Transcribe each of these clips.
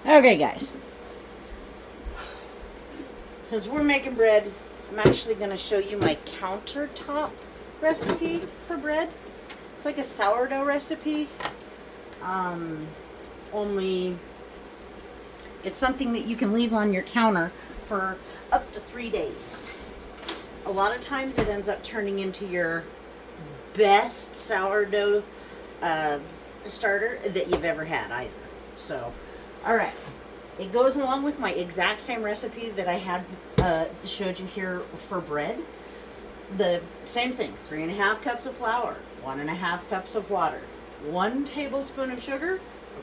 Okay, guys. Since we're making bread, I'm actually going to show you my countertop recipe for bread. It's like a sourdough recipe. Only it's something that you can leave on your counter for up to 3 days. A lot of times it ends up turning into your best sourdough starter that you've ever had either. So, alright. It goes along with my exact same recipe that I had showed you here for bread. The same thing, 3.5 cups of flour, 1.5 cups of water, 1 tablespoon of sugar,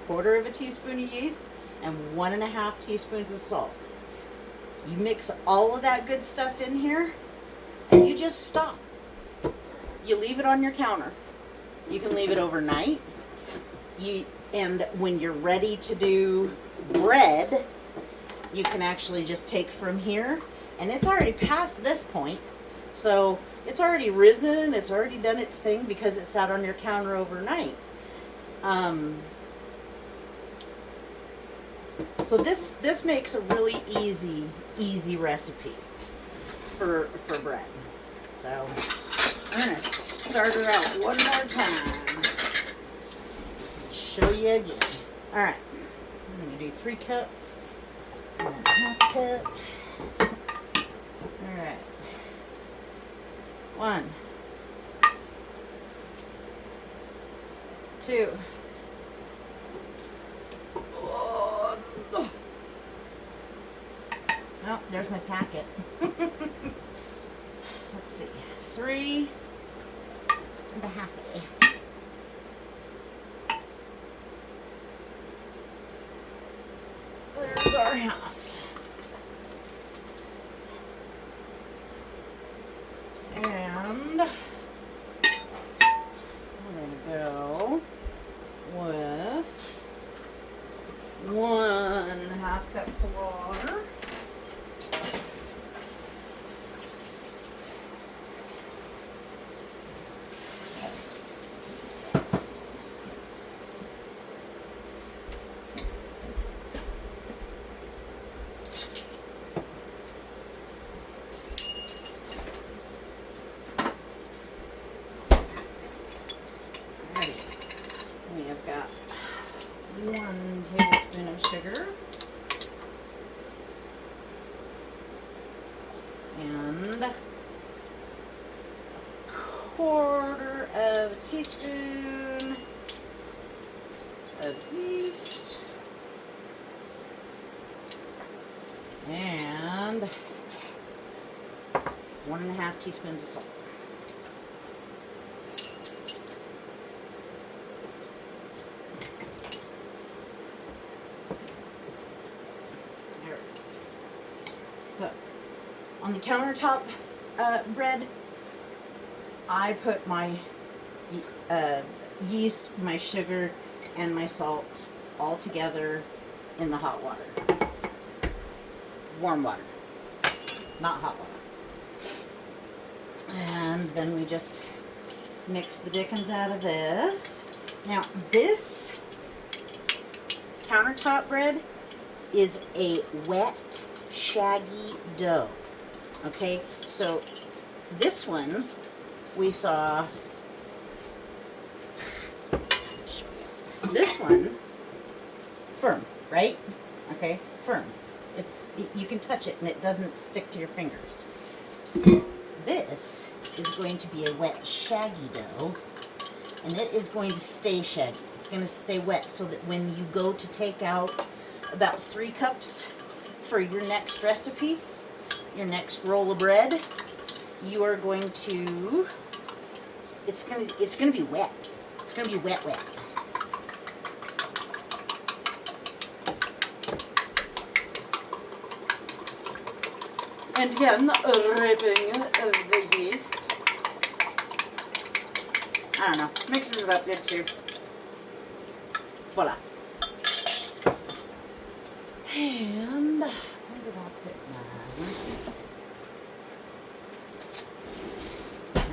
1/4 teaspoon of yeast, and 1.5 teaspoons of salt. You mix all of that good stuff in here, and you just stop. You leave it on your counter. You can leave it overnight. And when you're ready to do bread, you can actually just take from here, and it's already past this point, so it's already risen, it's already done its thing because it sat on your counter overnight. So this makes a really easy recipe for bread. So I'm gonna start her out one more time. Show you again. All right, I'm gonna do 3 cups, 1.5 cup. All right, 1, 2. Oh, there's my packet. Let's see, 3.5. There's our half. And we're going to go with 1.5 cups of water. We have got 1 tablespoon of sugar and 1/4 teaspoon of yeast and 1.5 teaspoons of salt. So, on the countertop bread, I put my yeast, my sugar, and my salt all together in the hot water. Warm water, not hot water. And then we just mix the dickens out of this. Now, this countertop bread is a wet, shaggy dough. Okay, so this one we saw. This one firm, right? Okay, firm. You can touch it and it doesn't stick to your fingers. This is going to be a wet, shaggy dough, and it is going to stay shaggy. It's going to stay wet so that when you go to take out about 3 cups for your next recipe, your next roll of bread, you are going to, it's going to be wet. It's going to be wet. And again, ripping the yeast. I don't know, mixes it up good too. Voila. And where did I put mine?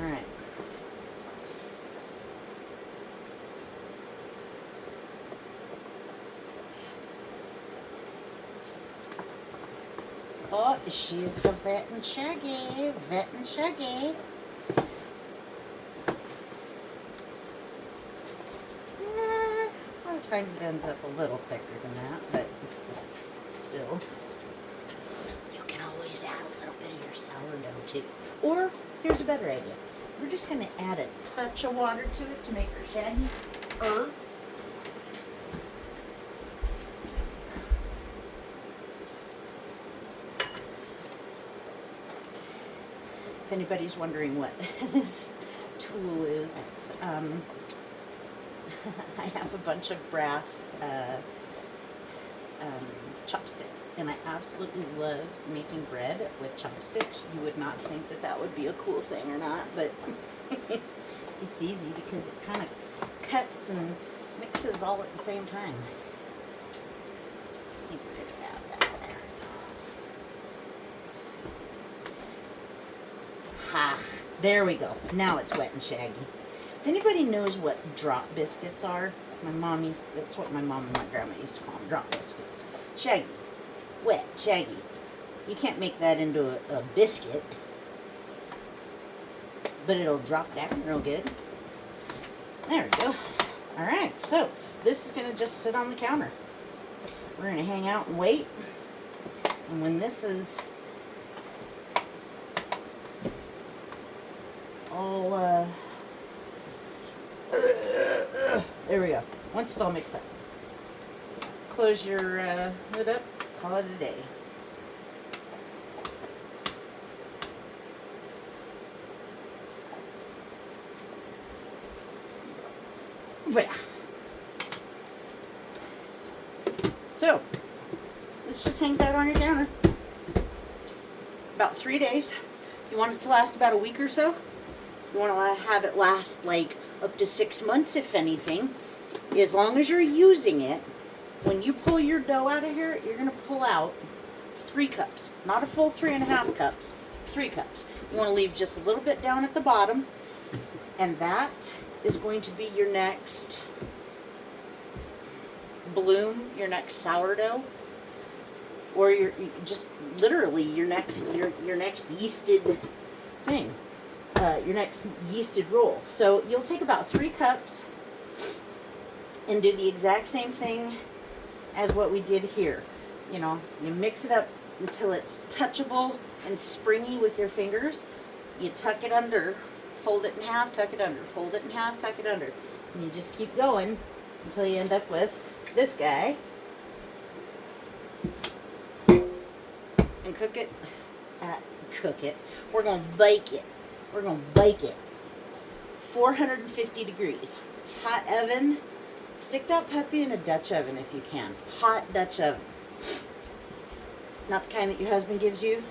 Alright. Oh, she's the vet and Shaggy. Vet and Shaggy. A lot of times it ends up a little thicker than that, but still. You can always add a little bit of your sourdough too. Or, here's a better idea. We're just going to add a touch of water to it to make her shaggy. If anybody's wondering what this tool is, it's I have a bunch of brass chopsticks, and I absolutely love making bread with chopsticks. You would not think that that would be a cool thing or not, but it's easy because it kind of cuts and mixes all at the same time. I think we're going to add that there. Ha! There we go. Now it's wet and shaggy. If anybody knows what drop biscuits are, that's what my mom and my grandma used to call them, drop biscuits. Shaggy. Wet, shaggy. You can't make that into a biscuit, but it'll drop down real good. There we go. Alright, so this is going to just sit on the counter. We're going to hang out and wait. And when this is all, there we go. Once it's all mixed up. Close your lid up. Call it a day. Voilà. So, this just hangs out on your counter. About 3 days. You want it to last about a week or so. You want to have it last like up to 6 months, if anything. As long as you're using it, when you pull your dough out of here, you're going to pull out 3 cups. Not a full 3.5 cups. 3 cups. You want to leave just a little bit down at the bottom. And that is going to be your next bloom, your next sourdough. Or your just literally your next yeasted thing. Your next yeasted roll. So you'll take about 3 cups and do the exact same thing as what we did here. You know, you mix it up until it's touchable and springy with your fingers. You tuck it under, fold it in half, tuck it under, fold it in half, tuck it under. And you just keep going until you end up with this guy. And cook it. We're going to bake it. We're going to bake it. 450 degrees. Hot oven. Stick that puppy in a Dutch oven if you can. Hot Dutch oven. Not the kind that your husband gives you.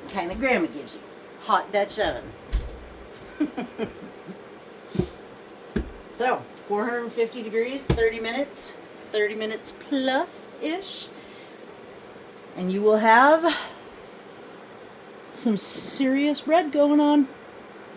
The kind that Grandma gives you. Hot Dutch oven. So, 450 degrees, 30 minutes. 30 minutes plus-ish. And you will have some serious bread going on.